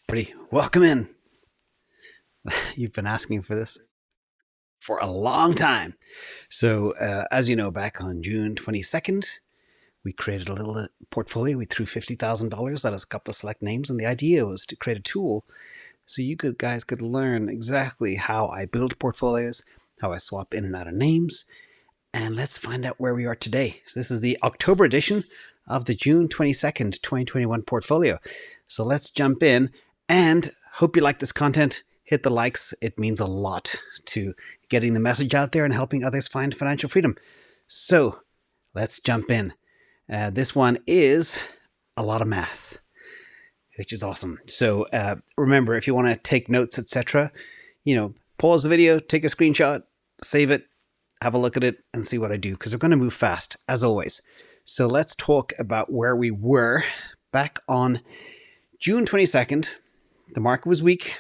Everybody, welcome in. You've been asking for this for a long time. So, as you know, back on June 22nd, we created a little portfolio. We threw $50,000 at a couple of select names, and the idea was to create a tool so you guys could learn exactly how I build portfolios, how I swap in and out of names, and let's find out where we are today. So this is the October edition of the June 22nd, 2021 portfolio. So let's jump in and hope you like this content. Hit the likes. It means a lot to getting the message out there and helping others find financial freedom. So let's jump in. This one is a lot of math, which is awesome. So remember, if you want to take notes, etc., pause the video, take a screenshot, save it, have a look at it, and see what I do, because we're going to move fast, as always. So let's talk about where we were back on June 22nd. The market was weak,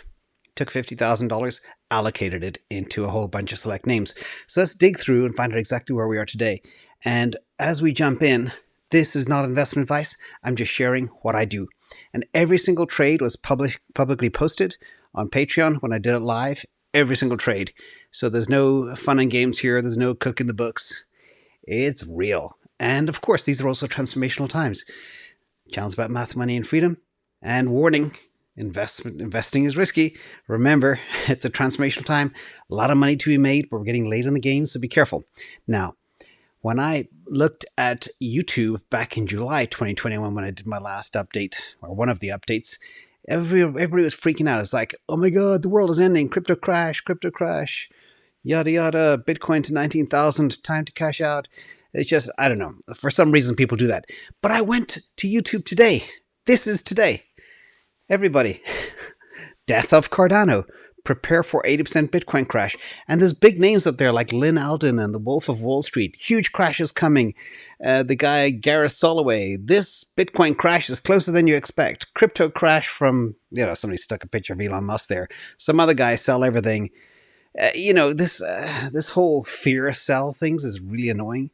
took $50,000, allocated it into a whole bunch of select names. So let's dig through and find out exactly where we are today. And as we jump in, this is not investment advice. I'm just sharing what I do. And every single trade was publicly posted on Patreon when I did it live. Every single trade. So there's no fun and games here. There's no cook in the books. It's real. And of course, these are also transformational times. Challenge about math, money, and freedom. And warning, investing is risky. Remember, it's a transformational time. A lot of money to be made, but we're getting late in the game, so be careful. Now, when I looked at YouTube back in July 2021, when I did my last update, or one of the updates, everybody was freaking out. It's like, oh my God, the world is ending. Crypto crash, yada, yada, Bitcoin to 19,000, time to cash out. It's just, I don't know. For some reason, people do that. But I went to YouTube today. This is today. Everybody, death of Cardano. Prepare for 80% Bitcoin crash. And there's big names up there like Lynn Alden and the Wolf of Wall Street. Huge crashes coming. The guy Gareth Soloway. This Bitcoin crash is closer than you expect. Crypto crash from, somebody stuck a picture of Elon Musk there. Some other guy sell everything. This whole fear sell things is really annoying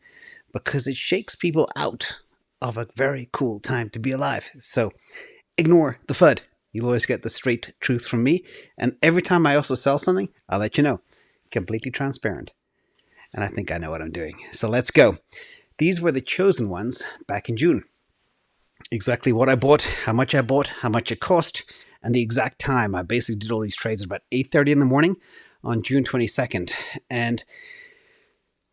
because it shakes people out of a very cool time to be alive. So ignore the FUD. You'll always get the straight truth from me. And every time I also sell something, I'll let you know. Completely transparent. And I think I know what I'm doing. So let's go. These were the chosen ones back in June. Exactly what I bought, how much it cost, and the exact time. I basically did all these trades at about 8:30 in the morning on June 22nd. And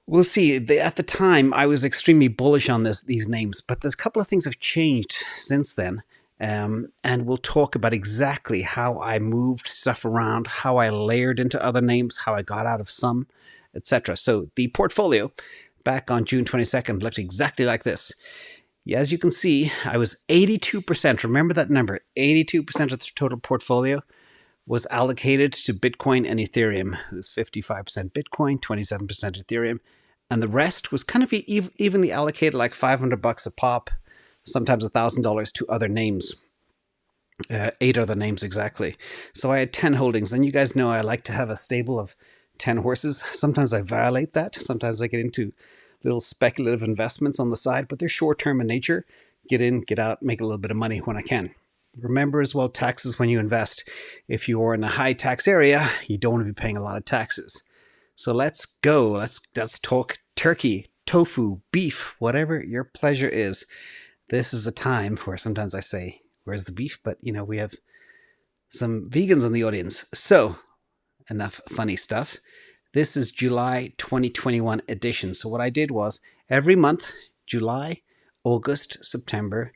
we'll see. At the time, I was extremely bullish on these names. But there's a couple of things have changed since then. And we'll talk about exactly how I moved stuff around, how I layered into other names, how I got out of some, etc. So the portfolio back on June 22nd looked exactly like this. As you can see, I was 82%. Remember that number. 82% of the total portfolio was allocated to Bitcoin and Ethereum. It was 55% Bitcoin, 27% Ethereum. And the rest was kind of evenly allocated, like $500 a pop. Sometimes $1,000 to other names, 8 other names exactly. So I had 10 holdings, and you guys know I like to have a stable of 10 horses. Sometimes I violate that. Sometimes I get into little speculative investments on the side, but they're short-term in nature. Get in, get out, make a little bit of money when I can. Remember as well, taxes when you invest. If you're in a high tax area, you don't want to be paying a lot of taxes. So let's go. Let's talk turkey, tofu, beef, whatever your pleasure is. This is a time where sometimes I say, where's the beef? But, we have some vegans in the audience. So, enough funny stuff. This is July 2021 edition. So what I did was every month, July, August, September,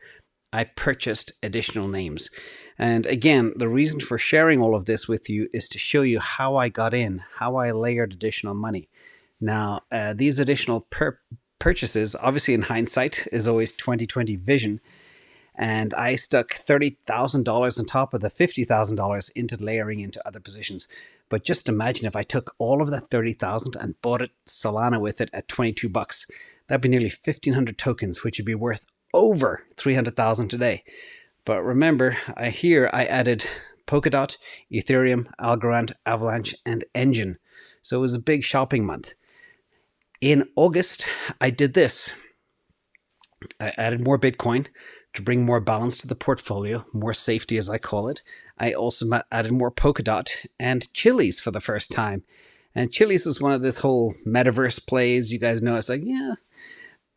I purchased additional names. And again, the reason for sharing all of this with you is to show you how I got in, how I layered additional money. Now, these additional purchases, obviously in hindsight, is always 2020 vision. And I stuck $30,000 on top of the $50,000 into layering into other positions. But just imagine if I took all of that $30,000 and bought it Solana with it at $22. That'd be nearly 1,500 tokens, which would be worth over $300,000 today. But remember, I added Polkadot, Ethereum, Algorand, Avalanche, and Enjin. So it was a big shopping month. In August, I did this. I added more Bitcoin to bring more balance to the portfolio, more safety as I call it. I also added more polkadot and chiliz for the first time. And chiliz is one of this whole metaverse plays. You guys know, it's like, yeah,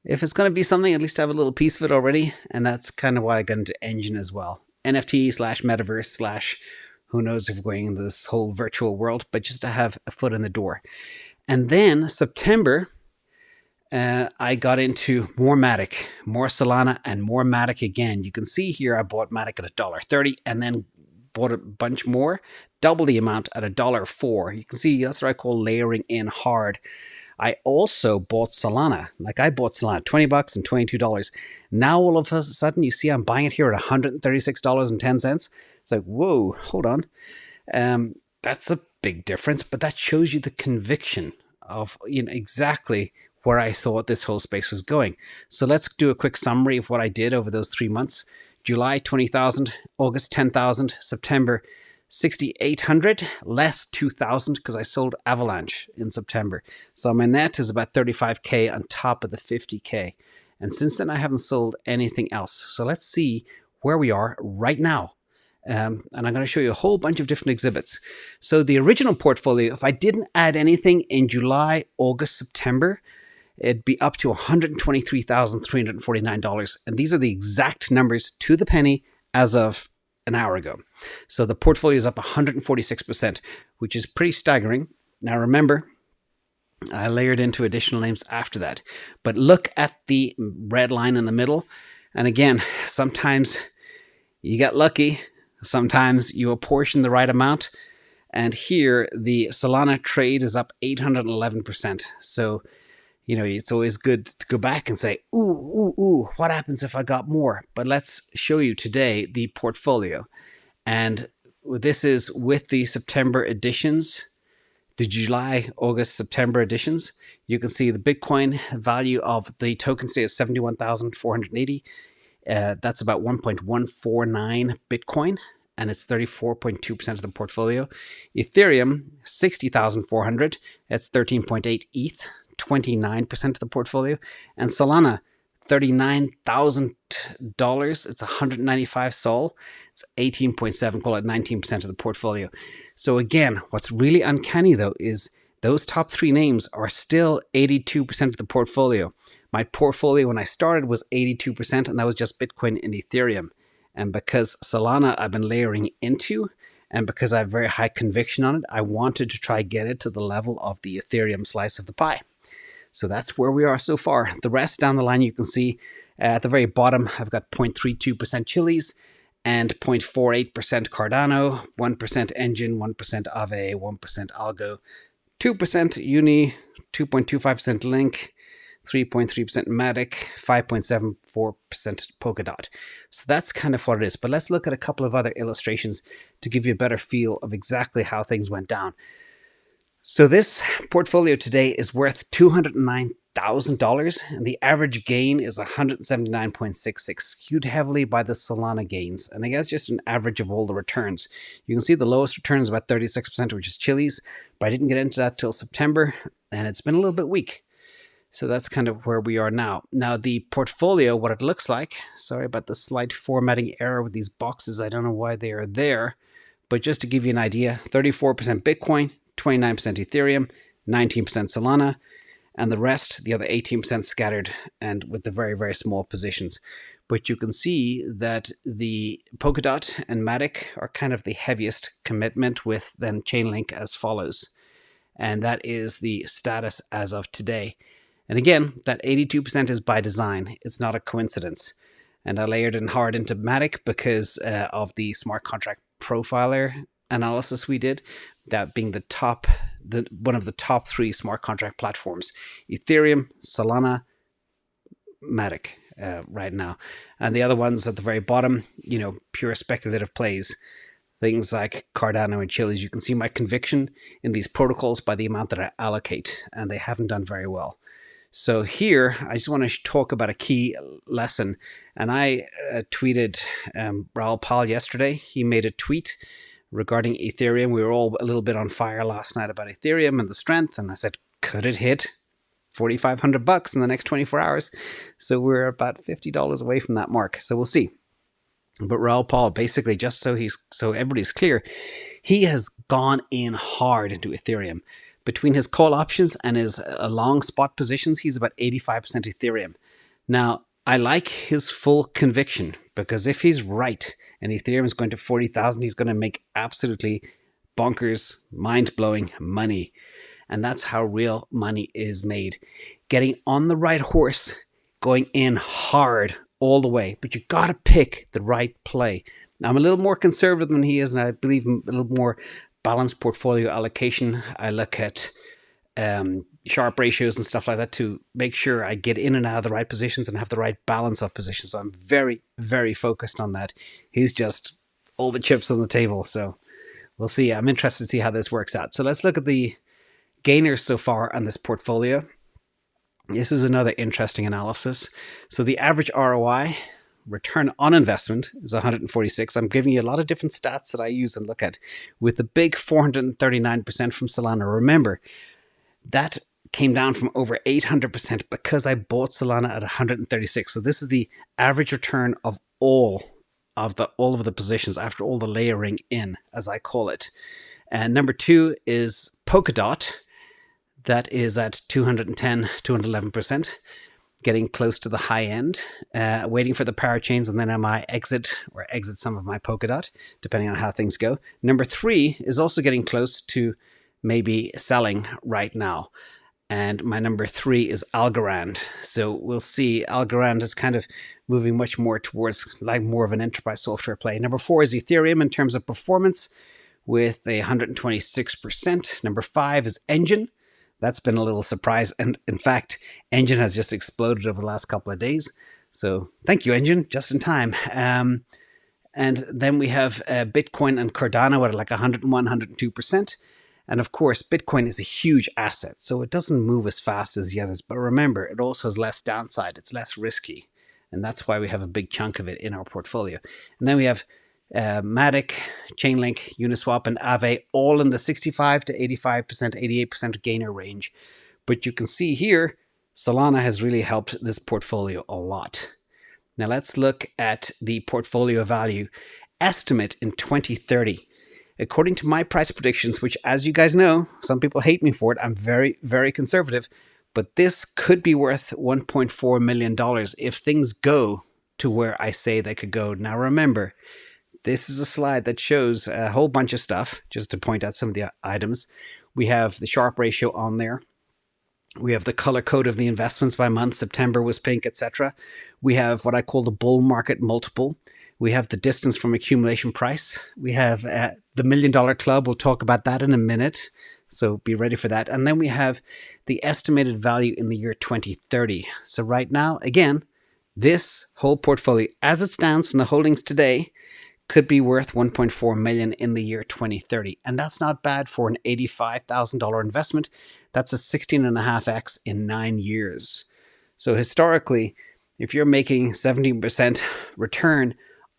if it's going to be something, at least have a little piece of it already. And that's kind of why I got into Enjin as well. NFT / metaverse / who knows if we're going into this whole virtual world, but just to have a foot in the door. And then September, I got into more matic, more solana, and more matic again. You can see here I bought matic at $1.30 and then bought a bunch more, double the amount at $1.04. You can see that's what I call layering in hard. I also bought solana. Like I bought solana $20 and $22. Now all of a sudden you see I'm buying it here at $136.10. It's like, whoa, hold on. That's a big difference, but that shows you the conviction of, you know, exactly where I thought this whole space was going. So let's do a quick summary of what I did over those 3 months. July, 20,000, August, 10,000, September, 6,800, less 2,000 because I sold Avalanche in September. So my net is about 35K on top of the 50K. And since then, I haven't sold anything else. So let's see where we are right now. And I'm going to show you a whole bunch of different exhibits. So the original portfolio, if I didn't add anything in July, August, September, it'd be up to $123,349. And these are the exact numbers to the penny as of an hour ago. So the portfolio is up 146%, which is pretty staggering. Now remember, I layered into additional names after that. But look at the red line in the middle. And again, sometimes you get lucky. Sometimes you apportion the right amount. And here, the Solana trade is up 811%. So, you know, it's always good to go back and say, ooh, what happens if I got more? But let's show you today the portfolio. And this is with the September editions, the July, August, September editions. You can see the Bitcoin value of the token today is 71,480. That's about 1.149 Bitcoin, and it's 34.2% of the portfolio. Ethereum, 60,400. That's 13.8 ETH. 29% of the portfolio, and Solana, $39,000. It's 195 Sol. It's 18.7, call it 19% of the portfolio. So again, what's really uncanny though is those top three names are still 82% of the portfolio. My portfolio when I started was 82%, and that was just Bitcoin and Ethereum. And because Solana I've been layering into, and because I have very high conviction on it, I wanted to try get it to the level of the Ethereum slice of the pie. So that's where we are so far. The rest down the line, you can see at the very bottom, I've got 0.32% chiliz and 0.48% Cardano, 1% enjin, 1% aave, 1% algo, 2% uni, 2.25% link, 3.3% matic, 5.74% polkadot. So that's kind of what it is. But let's look at a couple of other illustrations to give you a better feel of exactly how things went down. So this portfolio today is worth $209,000, and the average gain is 179.66, skewed heavily by the Solana gains. And I guess just an average of all the returns. You can see the lowest return is about 36%, which is chiliz, but I didn't get into that till September, and it's been a little bit weak. So that's kind of where we are now. Now the portfolio, what it looks like, sorry about the slight formatting error with these boxes. I don't know why they are there, but just to give you an idea, 34% Bitcoin, 29% Ethereum, 19% Solana, and the rest, the other 18% scattered and with the very, very small positions. But you can see that the Polkadot and Matic are kind of the heaviest commitment, with then Chainlink as follows. And that is the status as of today. And again, that 82% is by design. It's not a coincidence. And I layered in hard into Matic because of the smart contract profiler analysis we did, that being one of the top three smart contract platforms: Ethereum, Solana, Matic right now. And the other ones at the very bottom, you know, pure speculative plays, things like Cardano and Chiliz. You can see my conviction in these protocols by the amount that I allocate, and they haven't done very well. So here, I just want to talk about a key lesson. And I tweeted Raoul Pal yesterday. He made a tweet regarding Ethereum. We were all a little bit on fire last night about Ethereum and the strength. And I said, could it hit $4,500 in the next 24 hours. So we're about $50 away from that mark. So we'll see. But Raoul Pal, basically, just so everybody's clear, he has gone in hard into Ethereum. Between his call options and his long spot positions, he's about 85% Ethereum. Now, I like his full conviction, because if he's right and Ethereum is going to 40,000, he's going to make absolutely bonkers, mind-blowing money. And that's how real money is made. Getting on the right horse, going in hard all the way. But you got to pick the right play. Now, I'm a little more conservative than he is, and I believe a little more balanced portfolio allocation. I look at sharp ratios and stuff like that to make sure I get in and out of the right positions and have the right balance of positions. So I'm very, very focused on that. He's just all the chips on the table. So we'll see. I'm interested to see how this works out. So let's look at the gainers so far on this portfolio. This is another interesting analysis. So the average ROI, return on investment, is 146. I'm giving you a lot of different stats that I use and look at, with the big 439% from Solana. Remember, that came down from over 800% because I bought Solana at 136. So this is the average return of all of the positions after all the layering in, as I call it. And number 2 is Polkadot. That is at 210, 211%, getting close to the high end, waiting for the power chains, and then I might exit some of my Polkadot, depending on how things go. Number 3 is also getting close to maybe selling right now. And my number 3 is Algorand. So we'll see. Algorand is kind of moving much more towards like more of an enterprise software play. Number 4 is Ethereum in terms of performance with a 126%. Number 5 is Enjin. That's been a little surprise. And in fact, Enjin has just exploded over the last couple of days. So thank you, Enjin, just in time. And then we have Bitcoin and Cardano at like 101, 102%. And of course, Bitcoin is a huge asset, so it doesn't move as fast as the others. But remember, it also has less downside. It's less risky. And that's why we have a big chunk of it in our portfolio. And then we have matic, chainlink, uniswap, and aave, all in the 65 to 85%, 88% gainer range. But you can see here, Solana has really helped this portfolio a lot. Now let's look at the portfolio value estimate in 2030. According to my price predictions, which, as you guys know, some people hate me for it, I'm very, very conservative, but this could be worth $1.4 million if things go to where I say they could go. Now remember, this is a slide that shows a whole bunch of stuff, just to point out some of the items. We have the Sharpe ratio on there. We have the color code of the investments by month. September was pink, etc. We have what I call the bull market multiple. We have the distance from accumulation price. We have the $1 Million Club. We'll talk about that in a minute. So be ready for that. And then we have the estimated value in the year 2030. So right now, again, this whole portfolio, as it stands from the holdings today, could be worth $1.4 million in the year 2030. And that's not bad for an $85,000 investment. That's a 16.5x in 9 years. So historically, if you're making 17% return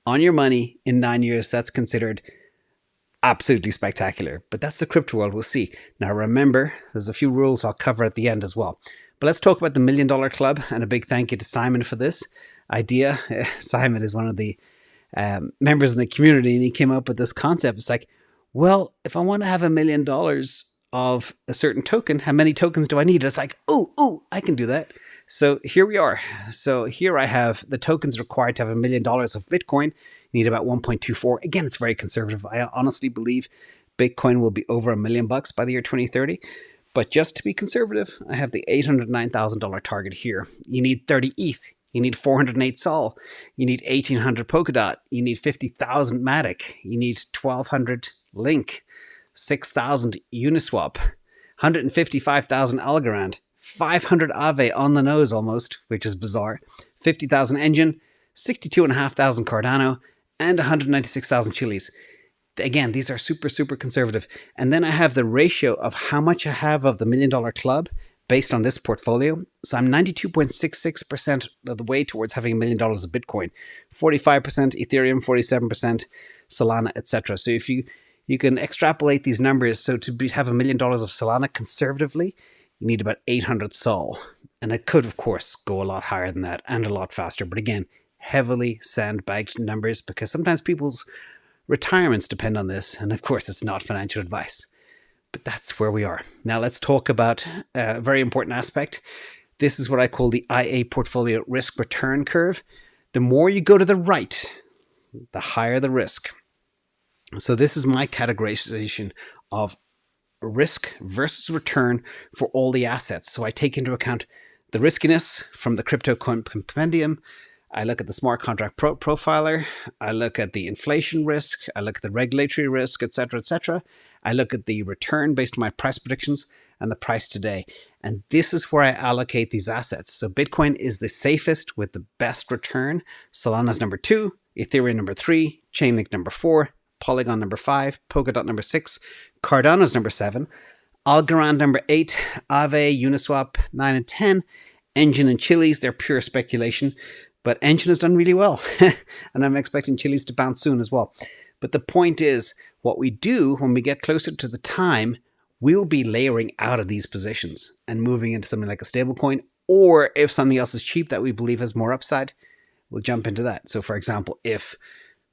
on your money in 9 years, that's considered absolutely spectacular. But that's the crypto world. We'll see. Now remember, there's a few rules I'll cover at the end as well. But let's talk about the $1 Million Club, and a big thank you to Simon for this idea. Simon is one of the members in the community, and he came up with this concept. It's like, well, if I want to have $1 million of a certain token, how many tokens do I need? It's like, oh, I can do that. So here we are. So here I have the tokens required to have $1 million of Bitcoin. You need about 1.24. Again, it's very conservative. I honestly believe Bitcoin will be over $1 million by the year 2030. But just to be conservative, I have the $809,000 target here. You need 30 ETH. You need 408 Sol. You need 1,800 Polkadot. You need 50,000 Matic. You need 1,200 Link. 6,000 Uniswap. 155,000 Algorand. 500 aave on the nose almost, which is bizarre. 50,000 Enjin. 62,500 Cardano. And 196,000 chiliz. Again, these are super, super conservative. And then I have the ratio of how much I have of the $1 Million Club based on this portfolio. So I'm 92.66% of the way towards having $1 million of Bitcoin, 45% Ethereum, 47% Solana, etc. So if you can extrapolate these numbers, so to have $1 million of Solana conservatively, you need about 800 sol. And it could, of course, go a lot higher than that and a lot faster. But again, heavily sandbagged numbers because sometimes people's retirements depend on this. And of course, it's not financial advice. But that's where we are. Now let's talk about a very important aspect. This is what I call the IA portfolio risk return curve. The more you go to the right, the higher the risk. So this is my categorization of risk versus return for all the assets. So I take into account the riskiness from the crypto compendium. I look at the smart contract profiler. I look at the inflation risk. I look at the regulatory risk, etc., etc. I look at the return based on my price predictions and the price today. And this is where I allocate these assets. So Bitcoin is the safest with the best return. Solana is number 2, Ethereum number 3, Chainlink number 4, Polygon number 5, polkadot number 6, Cardano is number 7, Algorand number 8, aave, Uniswap 9 and 10, Enjin and Chiliz, they're pure speculation. But Enjin has done really well. And I'm expecting Chiliz to bounce soon as well. But the point is, what we do when we get closer to the time, we'll be layering out of these positions and moving into something like a stablecoin. Or if something else is cheap that we believe has more upside, we'll jump into that. So for example, if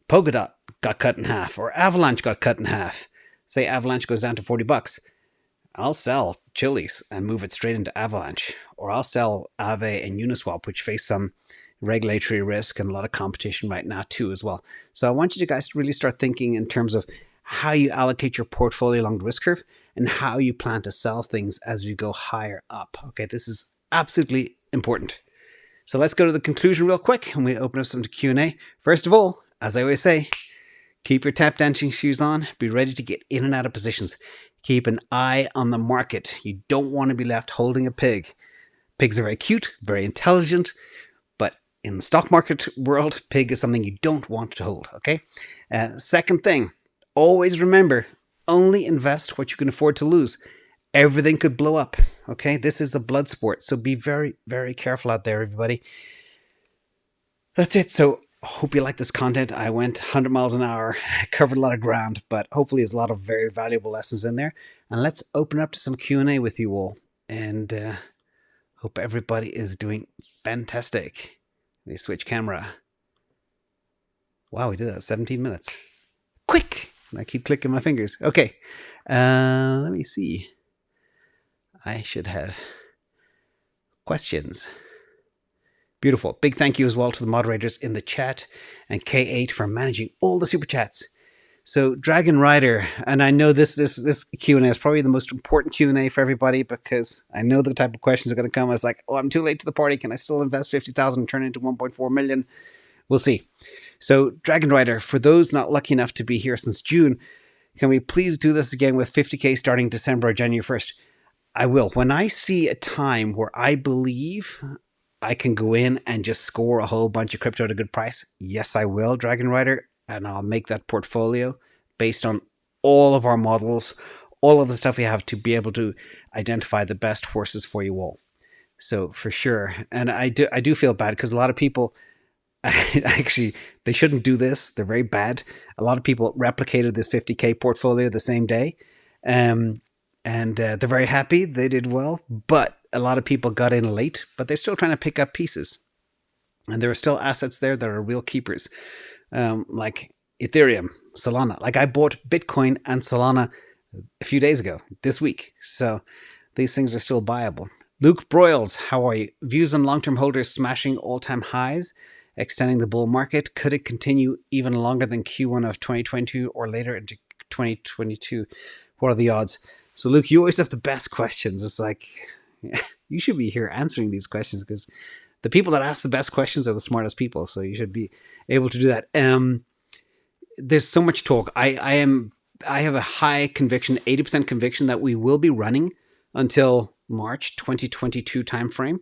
Polkadot got cut in half or Avalanche got cut in half, say Avalanche goes down to $40, I'll sell Chiliz and move it straight into Avalanche. Or I'll sell aave and Uniswap, which face some regulatory risk and a lot of competition right now too as well. So I want you guys to really start thinking in terms of how you allocate your portfolio along the risk curve and how you plan to sell things as we go higher up. Okay, this is absolutely important. So let's go to the conclusion real quick and we open up some Q&A. First of all, as I always say, keep your tap dancing shoes on. Be ready to get in and out of positions. Keep an eye on the market. You don't want to be left holding a pig. Pigs are very cute, very intelligent, but in the stock market world, pig is something you don't want to hold, okay? Second thing, always remember, only invest what you can afford to lose. Everything could blow up, okay? This is a blood sport, so be very, very careful out there, everybody. That's it. So hope you like this content. I went 100 miles an hour, covered a lot of ground, but hopefully there's a lot of very valuable lessons in there. And let's open up to some Q&A with you all. And hope everybody is doing fantastic. Let me switch camera. Wow, we did that 17 minutes. Quick! And I keep clicking my fingers. Okay, let me see. I should have questions. Beautiful. Big thank you as well to the moderators in the chat and K8 for managing all the super chats. So Dragon Rider, and I know this Q&A is probably the most important Q&A for everybody because I know the type of questions are going to come. It's like, oh, I'm too late to the party. Can I still invest 50,000 and turn it into 1.4 million? We'll see. So Dragon Rider, for those not lucky enough to be here since June, can we please do this again with 50K starting December or January 1st? I will. When I see a time where I believe I can go in and just score a whole bunch of crypto at a good price, yes, I will, Dragon Rider. And I'll make that portfolio based on all of our models, all of the stuff we have to be able to identify the best horses for you all. So for sure. And I do feel bad because a lot of people, actually, they shouldn't do this. They're very bad. A lot of people replicated this 50K portfolio the same day. And they're very happy. They did well. But a lot of people got in late, but they're still trying to pick up pieces. And there are still assets there that are real keepers. Like Ethereum, Solana. Like I bought Bitcoin and Solana a few days ago, this week. So these things are still buyable. Luke Broyles, how are you? Views on long-term holders smashing all-time highs, extending the bull market. Could it continue even longer than Q1 of 2022 or later into 2022? What are the odds? So Luke, you always have the best questions. It's like, you should be here answering these questions because the people that ask the best questions are the smartest people. So you should be able to do that. There's so much talk. I have a high conviction, 80% conviction that we will be running until March 2022 timeframe.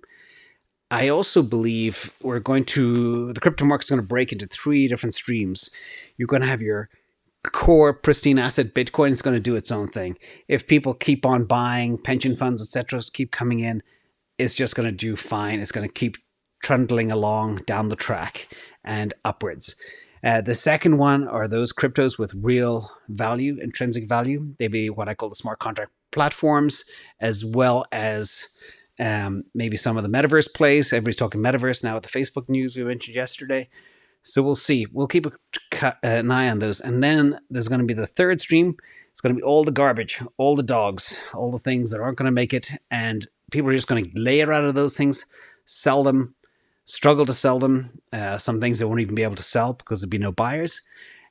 I also believe the crypto market is going to break into 3 different streams. You're going to have your core pristine asset. Bitcoin is going to do its own thing. If people keep on buying, pension funds, etc., keep coming in, it's just going to do fine. It's going to keep trundling along down the track and upwards. The second one are those cryptos with real value, intrinsic value. They be what I call the smart contract platforms, as well as maybe some of the metaverse plays. Everybody's talking metaverse now with the Facebook news we mentioned yesterday. So we'll see. We'll keep an eye on those. And then there's going to be the third stream. It's going to be all the garbage, all the dogs, all the things that aren't going to make it. And people are just going to layer out of those things, sell them, struggle to sell them. Some things they won't even be able to sell because there'll be no buyers.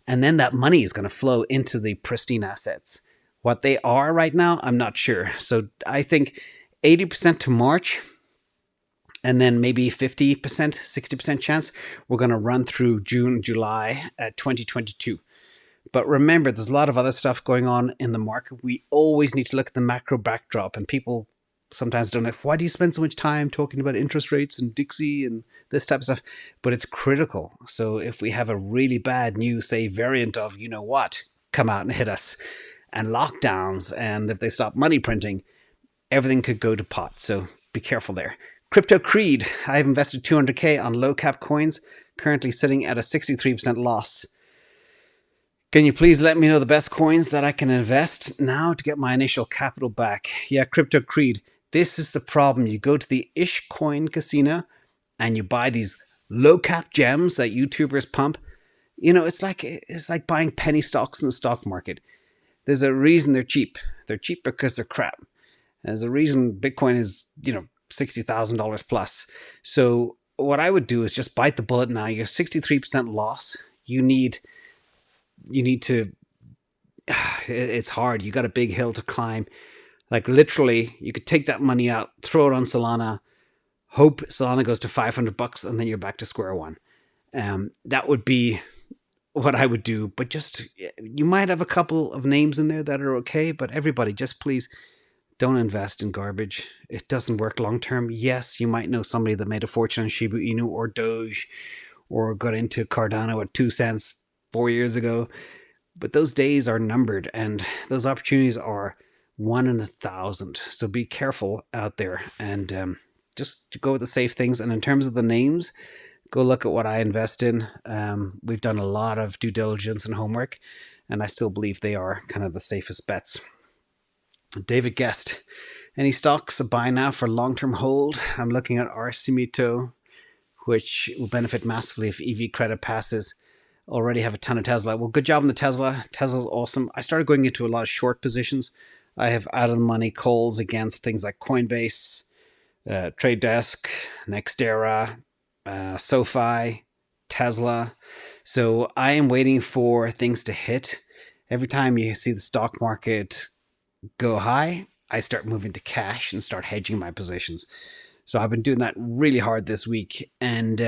And then that money is going to flow into the pristine assets. What they are right now, I'm not sure. So I think 80% to March, and then maybe 50%, 60% chance we're going to run through June, July 2022. But remember, there's a lot of other stuff going on in the market. We always need to look at the macro backdrop, and people sometimes don't know, why do you spend so much time talking about interest rates and Dixie and this type of stuff? But it's critical. So if we have a really bad new, say, variant of you know what come out and hit us, and lockdowns, and if they stop money printing, everything could go to pot. So be careful there. Crypto Creed. I've invested 200K on low cap coins, currently sitting at a 63% loss. Can you please let me know the best coins that I can invest now to get my initial capital back? Yeah, Crypto Creed. This is the problem. You go to the Ish Coin Casino and you buy these low cap gems that YouTubers pump. You know, it's like buying penny stocks in the stock market. There's a reason they're cheap. They're cheap because they're crap. There's a reason Bitcoin is, $60,000 plus. So what I would do is just bite the bullet now. You're 63% loss. You need to, it's hard. You got a big hill to climb. Like literally, you could take that money out, throw it on Solana, hope Solana goes to $500, and then you're back to square one. That would be what I would do. But just, you might have a couple of names in there that are okay, but everybody just please don't invest in garbage. It doesn't work long term. Yes, you might know somebody that made a fortune on Shiba Inu or Doge or got into Cardano at 2 cents 4 years ago. But those days are numbered and those opportunities are 1 in 1,000. So be careful out there and just go with the safe things. And in terms of the names, go look at what I invest in. We've done a lot of due diligence and homework, and I still believe they are kind of the safest bets. David Guest, any stocks a buy now for long-term hold? I'm looking at Arcimito, which will benefit massively if EV credit passes. Already have a ton of Tesla. Well, good job on the Tesla. Tesla's awesome. I started going into a lot of short positions. I have out of the money calls against things like Coinbase, Trade Desk, Nextera, SoFi, Tesla. So I am waiting for things to hit. Every time you see the stock market go high, I start moving to cash and start hedging my positions. So I've been doing that really hard this week. And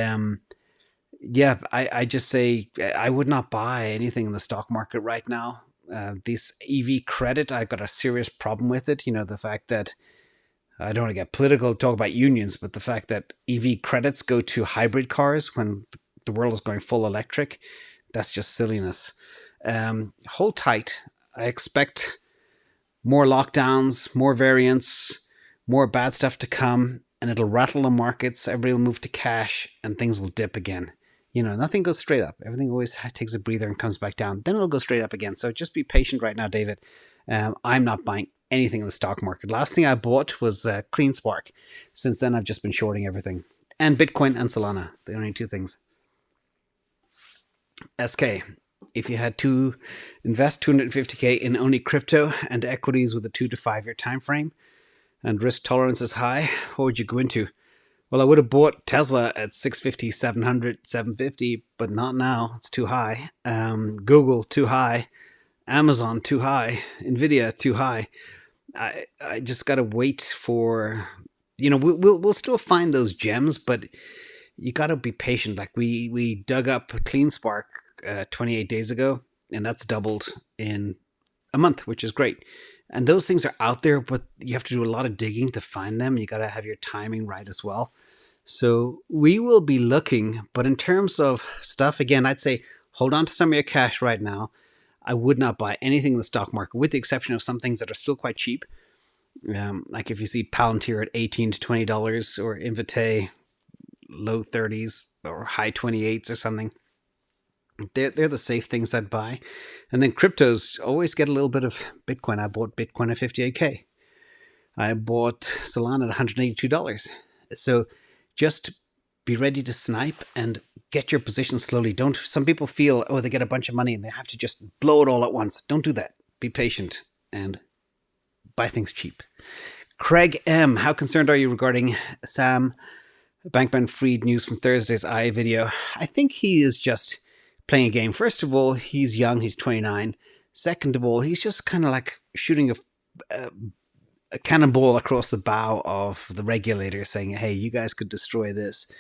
I just say I would not buy anything in the stock market right now. This EV credit, I've got a serious problem with it. The fact that I don't want to get political, talk about unions, but the fact that EV credits go to hybrid cars when the world is going full electric, that's just silliness. Hold tight. I expect more lockdowns, more variants, more bad stuff to come, and it'll rattle the markets. Everybody will move to cash and things will dip again. Nothing goes straight up. Everything always takes a breather and comes back down. Then it'll go straight up again. So just be patient right now, David. I'm not buying anything in the stock market. Last thing I bought was CleanSpark. Since then, I've just been shorting everything. And Bitcoin and Solana. The only two things. SK. If you had to invest 250K in only crypto and equities with a 2 to 5 year time frame and risk tolerance is high, what would you go into? Well, I would have bought Tesla at 650, 700, 750, but not now. It's too high. Google, too high. Amazon, too high. Nvidia, too high. I just got to wait for, we'll still find those gems, but you got to be patient. Like we dug up CleanSpark 28 days ago, and that's doubled in a month, which is great. And those things are out there, but you have to do a lot of digging to find them. You got to have your timing right as well. So we will be looking, but in terms of stuff, again, I'd say hold on to some of your cash right now. I would not buy anything in the stock market, with the exception of some things that are still quite cheap. Like if you see Palantir at $18 to $20 or Invitae low 30s or high 28s or something. They're the safe things I'd buy. And then cryptos always get a little bit of Bitcoin. I bought Bitcoin at 58K. I bought Solana at $182. So just be ready to snipe and get your position slowly. Don't. Some people feel, oh, they get a bunch of money and they have to just blow it all at once. Don't do that. Be patient and buy things cheap. Craig M., how concerned are you regarding Sam Bankman-Fried news from Thursday's aave video? I think he is just playing a game. First of all, he's young. He's 29. Second of all, he's just kind of like shooting a cannonball across the bow of the regulator saying, hey, you guys could destroy this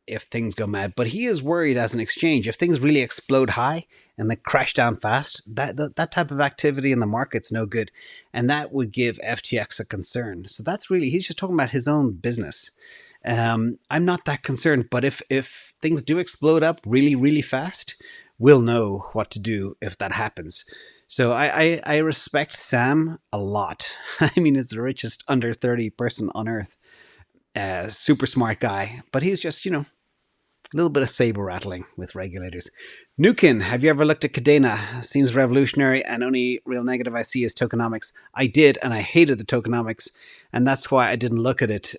if things go mad. But he is worried as an exchange. If things really explode high and they crash down fast, that type of activity in the market's no good. And that would give FTX a concern. So that's really, he's just talking about his own business. I'm not that concerned, but if things do explode up really, really fast, we'll know what to do if that happens. So I respect Sam a lot. I mean, he's the richest under 30 person on earth. Super smart guy, but he's just, a little bit of saber rattling with regulators. Nukin, have you ever looked at Cardano? Seems revolutionary, and only real negative I see is tokenomics. I did, and I hated the tokenomics, and that's why I didn't look at it.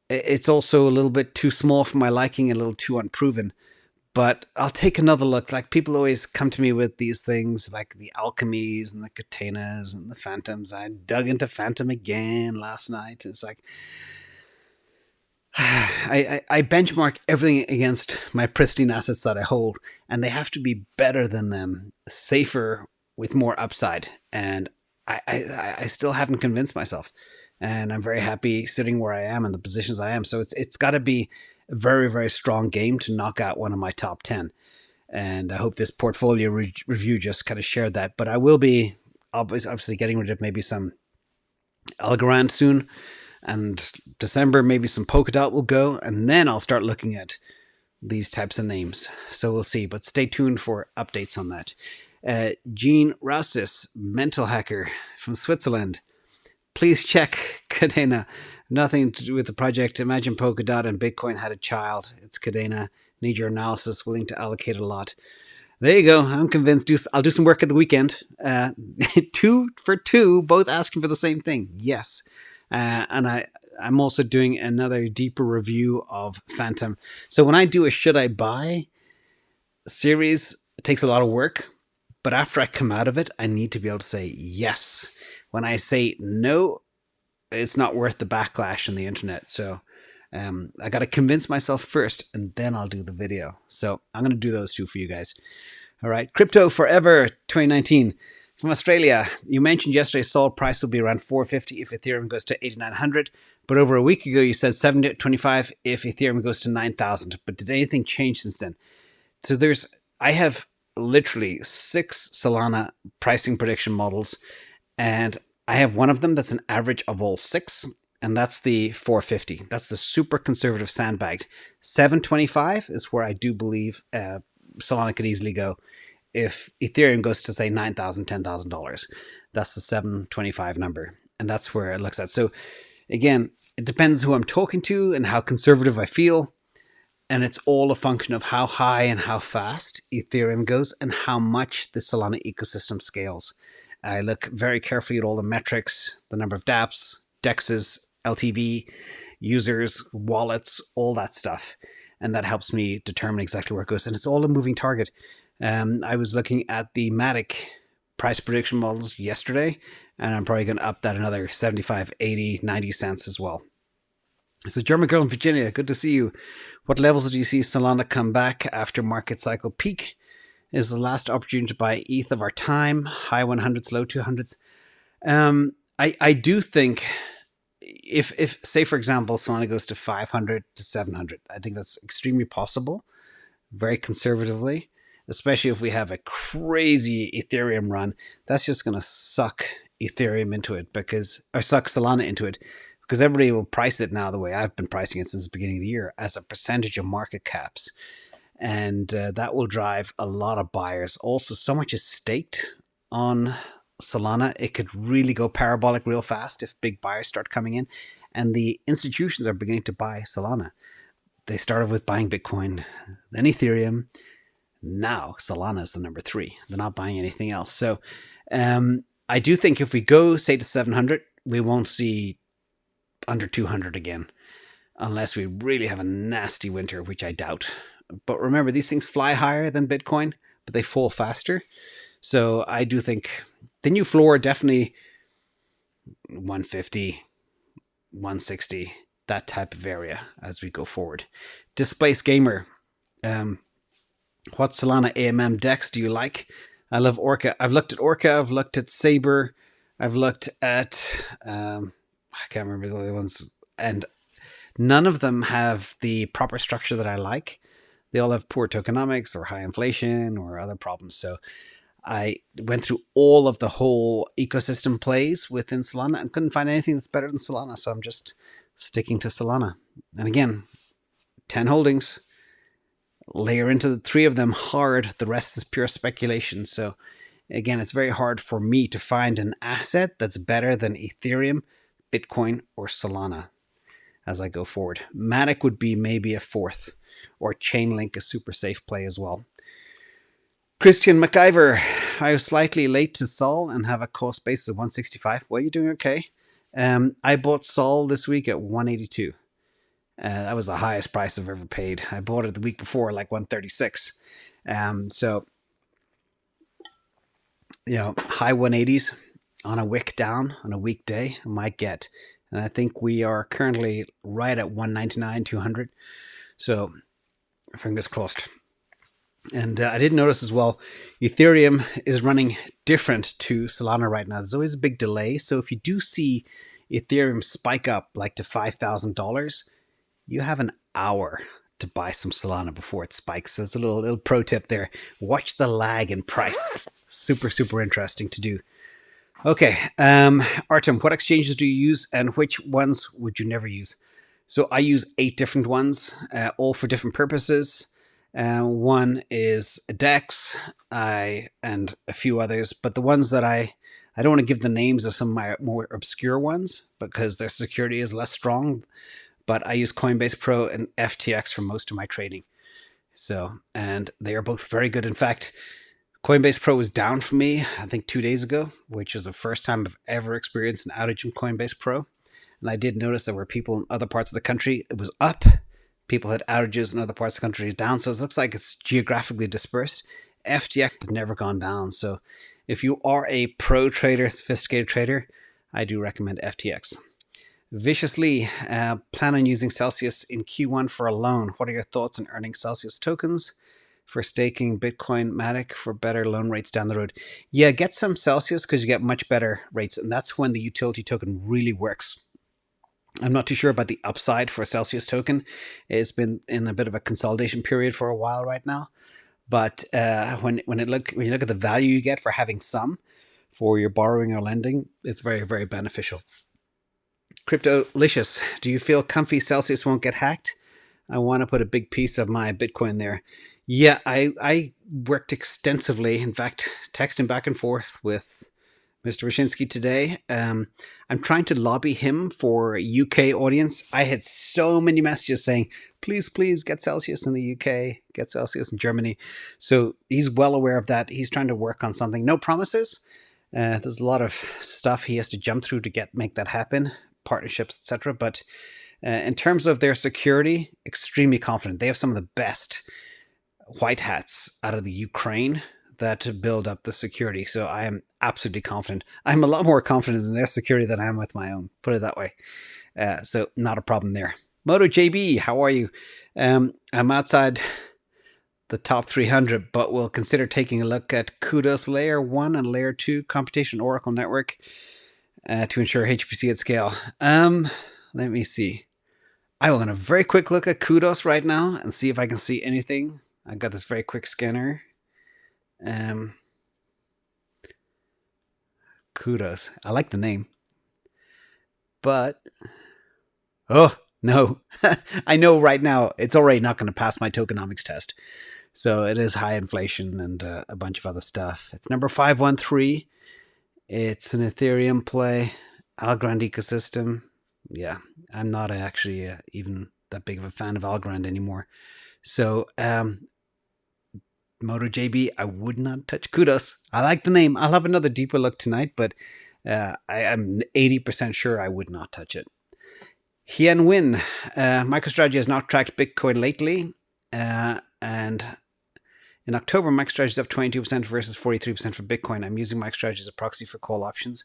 It's also a little bit too small for my liking, a little too unproven. But I'll take another look. Like, people always come to me with these things, like the alchemies and the katanas and the phantoms. I dug into phantom again last night. It's like, I benchmark everything against my pristine assets that I hold, and they have to be better than them, safer, with more upside. And I still haven't convinced myself. And I'm very happy sitting where I am in the positions I am. So it's got to be a very, very strong game to knock out one of my top 10. And I hope this portfolio review just kind of shared that. But I will be obviously getting rid of maybe some algorand soon. And December, maybe some polkadot will go. And then I'll start looking at these types of names. So we'll see. But stay tuned for updates on that. Gene Rassis, mental hacker from Switzerland. Please check Cardano. Nothing to do with the project. Imagine Polkadot and Bitcoin had a child. It's Cardano. Need your analysis. Willing to allocate a lot. There you go. I'm convinced. I'll do some work at the weekend. 2 for 2, both asking for the same thing. Yes. And I'm also doing another deeper review of Phantom. So when I do a should I buy series, it takes a lot of work. But after I come out of it, I need to be able to say yes. When I say no, it's not worth the backlash on the internet. So I got to convince myself first, and then I'll do the video. So I'm going to do those two for you guys. All right. Crypto Forever 2019 from Australia. You mentioned yesterday Sol price will be around 450 if Ethereum goes to 8,900. But over a week ago, you said 725 if Ethereum goes to 9,000. But did anything change since then? So I have literally 6 Solana pricing prediction models. And I have one of them that's an average of all 6, and that's the 450. That's the super conservative sandbagged. 725 is where I do believe Solana could easily go if Ethereum goes to, say, $9,000, $10,000. That's the 725 number, and that's where it looks at. So, again, it depends who I'm talking to and how conservative I feel, and it's all a function of how high and how fast Ethereum goes and how much the Solana ecosystem scales. I look very carefully at all the metrics, the number of dApps, DEXs, LTV, users, wallets, all that stuff. And that helps me determine exactly where it goes. And it's all a moving target. I was looking at the matic price prediction models yesterday, and I'm probably going to up that another 75, 80, 90 cents as well. So German girl in Virginia, good to see you. What levels do you see Solana come back after market cycle peak? Is the last opportunity to buy ETH of our time, high 100s, low 200s. I do think if say, for example, Solana goes to 500 to 700, I think that's extremely possible, very conservatively, especially if we have a crazy Ethereum run. That's just going to suck Ethereum into it or suck Solana into it, because everybody will price it now the way I've been pricing it since the beginning of the year as a percentage of market caps. And that will drive a lot of buyers. Also, so much is staked on Solana. It could really go parabolic real fast if big buyers start coming in. And the institutions are beginning to buy Solana. They started with buying Bitcoin, then Ethereum, Now Solana is the number 3. They're not buying anything else. So I do think if we go, say, to 700, we won't see under 200 again, unless we really have a nasty winter, which I doubt. But remember, these things fly higher than Bitcoin, but they fall faster. So I do think the new floor, definitely 150, 160, that type of area as we go forward. Displaced Gamer, what Solana AMM DEX do you like? I love Orca. I've looked at Orca, I've looked at Saber, I've looked at, I can't remember the other ones, and none of them have the proper structure that I like. They all have poor tokenomics or high inflation or other problems. So I went through all of the whole ecosystem plays within Solana and couldn't find anything that's better than Solana. So I'm just sticking to Solana. And again, 10 holdings, layer into the 3 of them hard. The rest is pure speculation. So again, it's very hard for me to find an asset that's better than Ethereum, Bitcoin, or Solana as I go forward. Matic would be maybe a 4th, or Chainlink, a super safe play as well. Christian McIver, I was slightly late to Sol and have a cost basis of 165. Well, you're doing okay. I bought Sol this week at 182. That was the highest price I've ever paid. I bought it the week before, like 136. So, high 180s on a wick down on a weekday, I might get. And I think we are currently right at 199, 200. So, fingers crossed. And I did notice as well, Ethereum is running different to Solana right now. There's always a big delay. So if you do see Ethereum spike up like to $5,000, you have an hour to buy some Solana before it spikes. So it's a little pro tip there. Watch the lag in price. Super, super interesting to do. Okay, Artem, what exchanges do you use and which ones would you never use? So I use 8 different ones, all for different purposes. One is DEX, and a few others, but the ones that I don't want to give the names of some of my more obscure ones because their security is less strong, but I use Coinbase Pro and FTX for most of my trading. So, and they are both very good. In fact, Coinbase Pro was down for me, I think 2 days ago, which is the first time I've ever experienced an outage in Coinbase Pro. And I did notice there were people in other parts of the country, it was up. People had outages in other parts of the country down. So it looks like it's geographically dispersed. FTX has never gone down. So if you are a pro trader, sophisticated trader, I do recommend FTX. Viciously, plan on using Celsius in Q1 for a loan. What are your thoughts on earning Celsius tokens for staking Bitcoin Matic for better loan rates down the road? Yeah, get some Celsius because you get much better rates. And that's when the utility token really works. I'm not too sure about the upside for a Celsius token. It's been in a bit of a consolidation period for a while right now. But when you look at the value you get for having some for your borrowing or lending, it's very, very beneficial. Cryptolicious, do you feel comfy Celsius won't get hacked? I want to put a big piece of my Bitcoin there. Yeah, I worked extensively, in fact, texting back and forth with Mr. Wyszynski today. I'm trying to lobby him for UK audience. I had so many messages saying, please, please get Celsius in the UK, get Celsius in Germany. So he's well aware of that. He's trying to work on something. No promises. There's a lot of stuff he has to jump through to make that happen, partnerships, etc. But in terms of their security, extremely confident. They have some of the best white hats out of the Ukraine that build up the security. So I am absolutely confident. I'm a lot more confident in their security than I am with my own, put it that way. So not a problem there. Moto JB, how are you? I'm outside the top 300, but will consider taking a look at Kudos Layer 1 and Layer 2 Computation Oracle Network to ensure HPC at scale. Let me see. I will have a very quick look at Kudos right now and see if I can see anything. I got this very quick scanner. Kudos. I like the name. But, oh, no. I know right now it's already not going to pass my tokenomics test. So it is high inflation and a bunch of other stuff. It's number 513. It's an Ethereum play. Algorand ecosystem. Yeah, I'm not actually even that big of a fan of Algorand anymore. So, MotoJB, I would not touch. Kudos. I like the name. I'll have another deeper look tonight, but I'm 80% sure I would not touch it. Hien Win. MicroStrategy has not tracked Bitcoin lately. And in October, MicroStrategy is up 22% versus 43% for Bitcoin. I'm using MicroStrategy as a proxy for call options.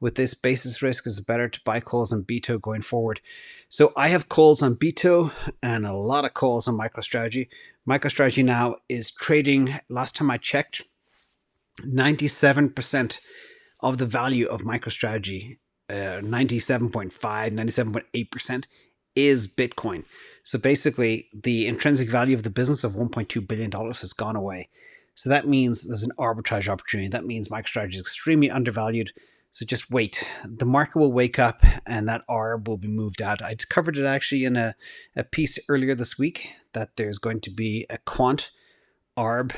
With this basis risk, is it better to buy calls on BITO going forward? So I have calls on BITO and a lot of calls on MicroStrategy. MicroStrategy now is trading, last time I checked, 97% of the value of MicroStrategy, 97.5, 97.8% is Bitcoin. So basically, the intrinsic value of the business of $1.2 billion has gone away. So that means there's an arbitrage opportunity. That means MicroStrategy is extremely undervalued. So just wait. The market will wake up and that ARB will be moved out. I covered it actually in a piece earlier this week that there's going to be a quant ARB,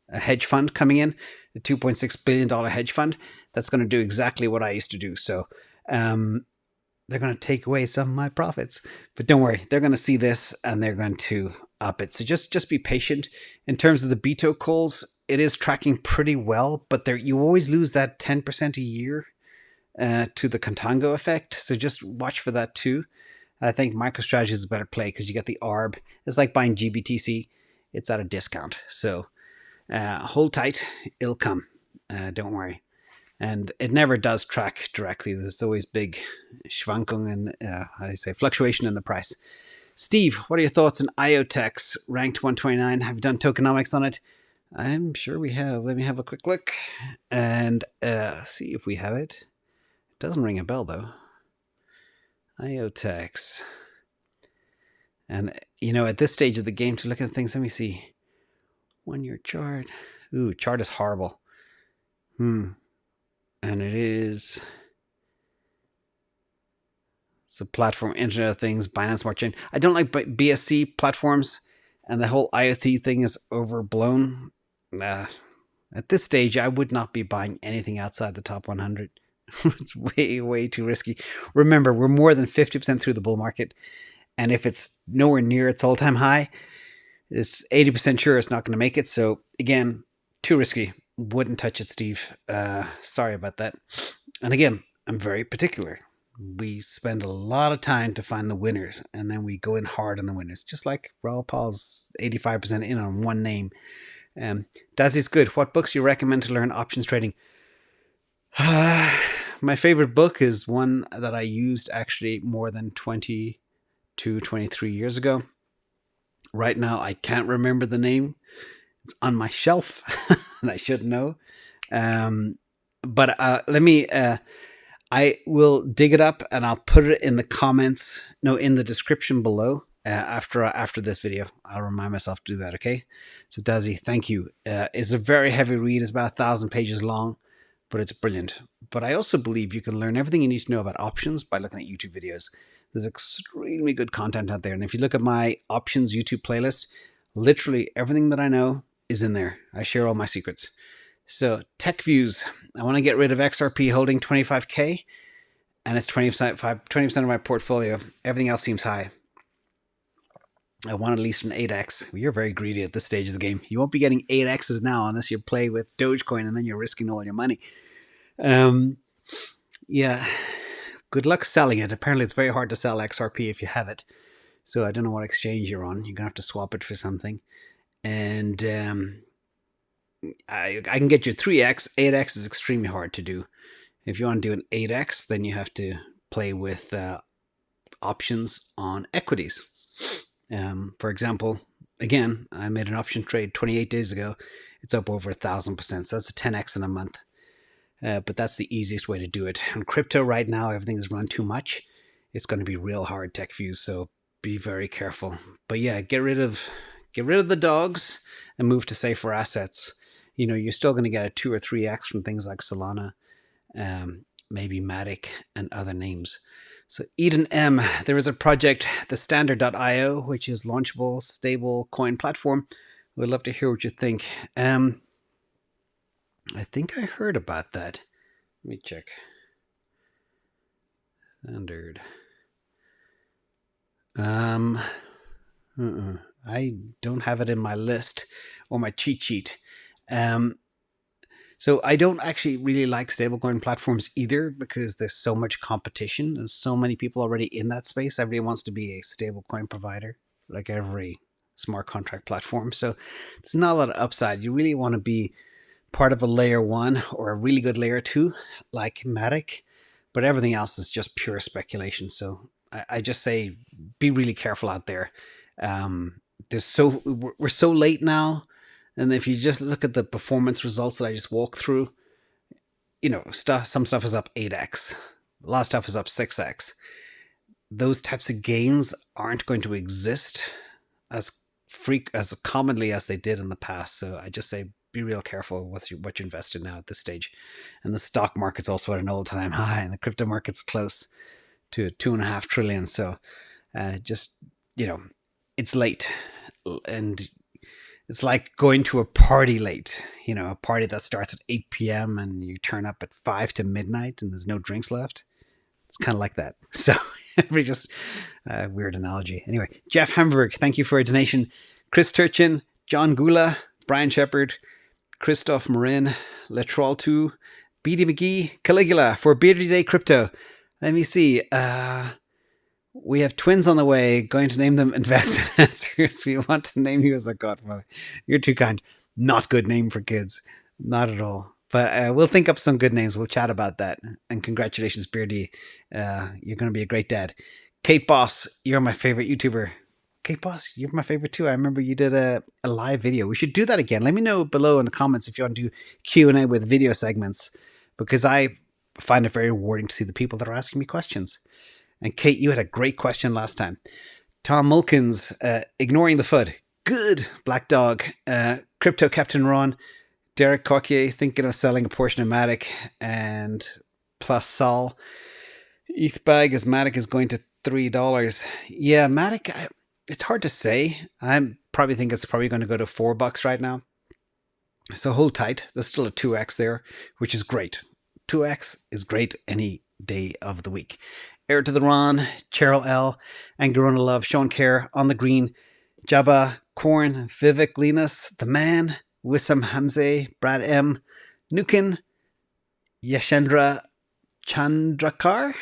a hedge fund coming in, a $2.6 billion hedge fund that's going to do exactly what I used to do. So they're going to take away some of my profits. But don't worry, they're going to see this and they're going to up it. So just be patient. In terms of the BITO calls, it is tracking pretty well, but you always lose that 10% a year to the contango effect. So just watch for that too. I think MicroStrategy is a better play because you get the ARB. It's like buying GBTC. It's at a discount. So hold tight. It'll come. Don't worry. And it never does track directly. There's always big Schwankung and fluctuation in the price. Steve, what are your thoughts on IoTex ranked 129? Have you done tokenomics on it? I'm sure we have. Let me have a quick look and see if we have it. It doesn't ring a bell though. IoTex. And at this stage of the game, to look at things, let me see. 1 year chart. Ooh, chart is horrible. And it's a platform, Internet of Things, Binance Smart Chain. I don't like BSC platforms, and the whole IoT thing is overblown. At this stage, I would not be buying anything outside the top 100. It's way, way too risky. Remember, we're more than 50% through the bull market, and if it's nowhere near its all-time high, it's 80% sure it's not going to make it. So again, too risky. Wouldn't touch it, Steve. Sorry about that. And again, I'm very particular. We spend a lot of time to find the winners, and then we go in hard on the winners, just like Raoul Pal's 85% in on one name. Dazzy's good. What books do you recommend to learn options trading? My favorite book is one that I used actually more than 22, 23 years ago. Right now, I can't remember the name. It's on my shelf, and I should know. But let me. I will dig it up, and I'll put it in the comments. No, in the description below. After this video, I'll remind myself to do that. Okay. So, Dazzy, thank you. It's a very heavy read. It's about 1,000 pages long, but it's brilliant. But I also believe you can learn everything you need to know about options by looking at YouTube videos. There's extremely good content out there, and if you look at my options YouTube playlist, literally everything that I know is in there. I share all my secrets. So tech views. I want to get rid of XRP holding 25K, and it's 20% of my portfolio. Everything else seems high. I want at least an 8x. You're very greedy at this stage of the game. You won't be getting 8x's now unless you play with Dogecoin and then you're risking all your money. Yeah. Good luck selling it. Apparently it's very hard to sell XRP if you have it. So I don't know what exchange you're on. You're going to have to swap it for something. And I can get you 3x. 8x is extremely hard to do. If you want to do an 8x, then you have to play with options on equities. For example, again, I made an option trade 28 days ago. It's up over 1,000%. So that's a 10x in a month. But that's the easiest way to do it. On crypto right now, everything is run too much. It's going to be real hard tech views. So be very careful. But yeah, get rid of the dogs and move to safer assets. You're still going to get a 2 or 3x from things like Solana, maybe Matic, and other names. So Eden M, there is a project, the standard.io, which is launchable, stable coin platform. We'd love to hear what you think. I think I heard about that. Let me check. Standard. I don't have it in my list or my cheat sheet. So I don't actually really like stablecoin platforms either, because there's so much competition. There's so many people already in that space. Everybody wants to be a stablecoin provider, like every smart contract platform. So it's not a lot of upside. You really want to be part of a layer 1 or a really good layer 2, like Matic, but everything else is just pure speculation. So I just say be really careful out there. We're so late now. And if you just look at the performance results that I just walked through, some stuff is up 8x. A lot of stuff is up 6x. Those types of gains aren't going to exist as commonly as they did in the past. So I just say be real careful with what you invest in now at this stage. And the stock market's also at an all-time high, and the crypto market's close to 2.5 trillion. So it's late. And it's like going to a party late, a party that starts at 8 p.m. and you turn up at 5 to midnight and there's no drinks left. It's kind of like that. So just a weird analogy. Anyway, Jeff Hamburg, thank you for a donation. Chris Turchin, John Gula, Brian Shepard, Christoph Marin, Letrol2, BD McGee, Caligula for Beardy Day Crypto. Let me see. We have twins on the way, going to name them Invest in Answers. We want to name you as a godfather. You're too kind. Not good name for kids. Not at all. But we'll think up some good names. We'll chat about that. And congratulations, Beardy. You're going to be a great dad. Kate Boss, you're my favorite YouTuber. Kate Boss, you're my favorite too. I remember you did a live video. We should do that again. Let me know below in the comments if you want to do Q&A with video segments, because I find it very rewarding to see the people that are asking me questions. And Kate, you had a great question last time. Tom Mulkins, ignoring the FUD. Good, Black Dog. Crypto Captain Ron. Derek Coquier, thinking of selling a portion of Matic. And plus Sol. ETH bag as Matic is going to $3. Yeah, Matic, it's hard to say. I probably think it's probably going to go to $4 right now. So hold tight. There's still a 2x there, which is great. 2x is great any day of the week. Air to the Ron, Cheryl L, Angarona Love, Sean Kerr, On the Green, Jabba, Korn, Vivek Linus, The Man, Wissam Hamze, Brad M, Nukin, Yashendra Chandrakar,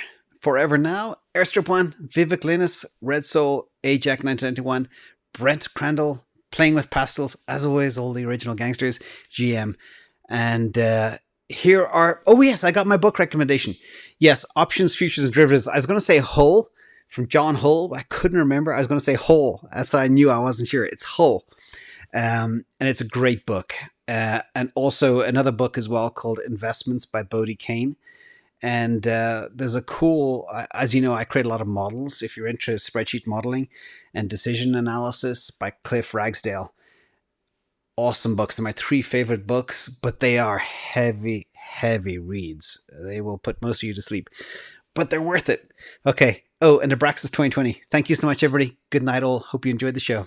Forever Now, Airstrip One, Vivek Linus, Red Soul, Ajax 1991, Brent Crandall, Playing with Pastels, as always, all the original gangsters, GM, and here are... Oh, yes, I got my book recommendation. Yes, Options, Futures, and Derivatives. I was going to say Hull from John Hull, but I couldn't remember. I was going to say Hull. That's why I knew I wasn't sure. It's Hull. And it's a great book. And also another book as well called Investments by Bodie Kane. And there's a cool... As you know, I create a lot of models. If you're into spreadsheet modeling and decision analysis by Cliff Ragsdale. Awesome books. They're my 3 favorite books, but they are heavy reads. They will put most of you to sleep, but they're worth it. Okay. Oh, and Abraxas 2020. Thank you so much, everybody. Good night all. Hope you enjoyed the show.